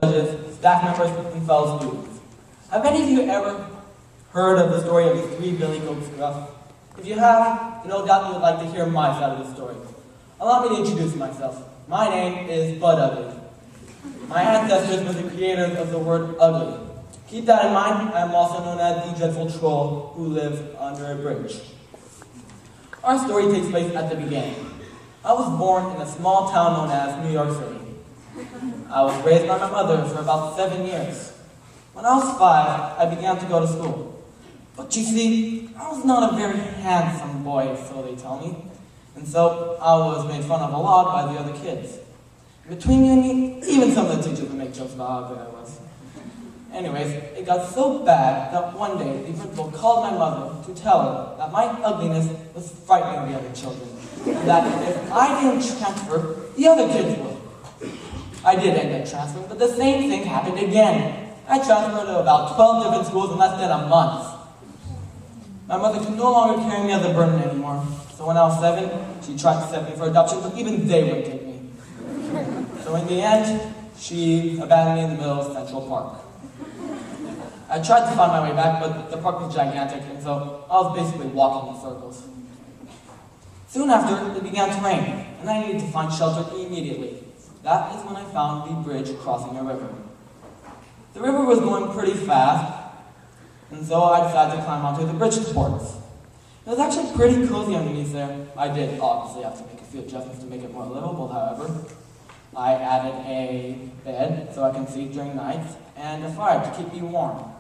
judges, staff members, and fellow students. Have any of you ever heard of the story of the 3 Billy Goats Gruff? If you have, no doubt you would like to hear my side of the story. Allow me to introduce myself. My name is Bud Ugly. My ancestors were the creators of the word ugly. Keep that in mind, I am also known as the dreadful troll who lives under a bridge. Our story takes place at the beginning. I was born in a small town known as New York City. I was raised by my mother for about 7 years. When I was 5, I began to go to school. But you see, I was not a very handsome boy, so they tell me. And so I was made fun of a lot by the other kids. Between you and me, even some of the teachers would make jokes about how ugly I was. Anyways, it got so bad that one day the principal called my mother to tell her that my ugliness was frightening the other children, and that if I didn't transfer, the other kids would. I did end up transferring, but the same thing happened again. I transferred to about 12 different schools in less than a month. My mother could no longer carry me as a burden anymore, so when I was 7, she tried to set me for adoption, but even they wouldn't take me. So in the end, she abandoned me in the middle of Central Park. I tried to find my way back, but the park was gigantic, and so I was basically walking in circles. Soon after, it began to rain, and I needed to find shelter immediately. That is when I found the bridge crossing a river. The river was going pretty fast, and so I decided to climb onto the bridge supports. It was actually pretty cozy underneath there. I did obviously have to make a few adjustments to make it more livable, however. I added a bed so I can sleep during nights, and a fire to keep me warm.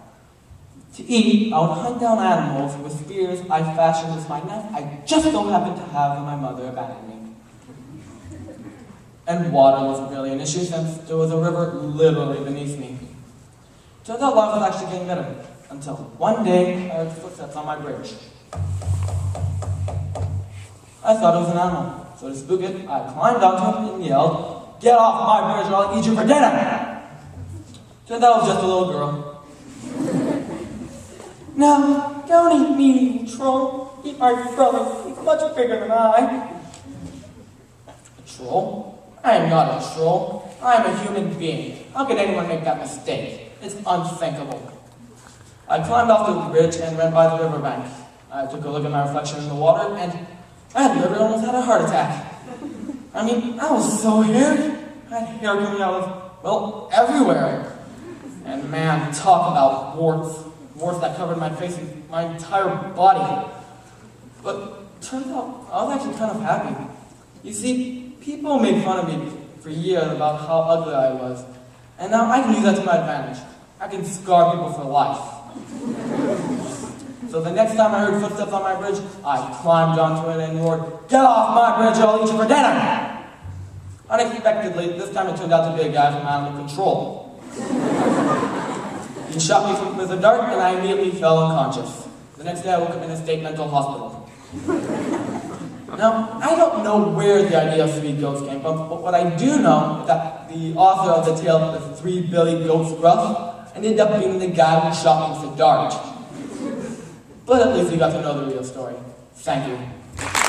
To eat, I would hunt down animals with spears I fashioned with my knife I just so happened to have when my mother abandoned me. And water wasn't really an issue since there was a river literally beneath me. Turns out life was actually getting better, until one day I heard footsteps on my bridge. I thought it was an animal, so to spook it, I climbed onto him and yelled, "Get off my bridge or I'll eat you for dinner!" Turns out it was just a little girl. "No, don't eat me, you troll. Eat my brother. He's much bigger than I." A troll? I am not a troll. I am a human being. How could anyone make that mistake? It's unthinkable. I climbed off the bridge and ran by the riverbank. I took a look at my reflection in the water, and I literally almost had a heart attack. I mean, I was so hairy. I had hair coming out of, well, everywhere. And man, talk about warts. Warts that covered my face and my entire body. But turns out, I was actually kind of happy. You see, people made fun of me for years about how ugly I was. And now I can use that to my advantage. I can scar people for life. So the next time I heard footsteps on my bridge, I climbed onto it and roared, "Get off my bridge or I'll eat you for dinner!" Unexpectedly, this time it turned out to be a guy from Animal Control. He shot me with a dart and I immediately fell unconscious. The next day I woke up in a state mental hospital. Now, I don't know where the idea of 3 goats came from, but what I do know is that the author of the tale, The 3 Billy Goats Gruff, ended up being the guy who shot me with a dart. But at least you got to know the real story. Thank you.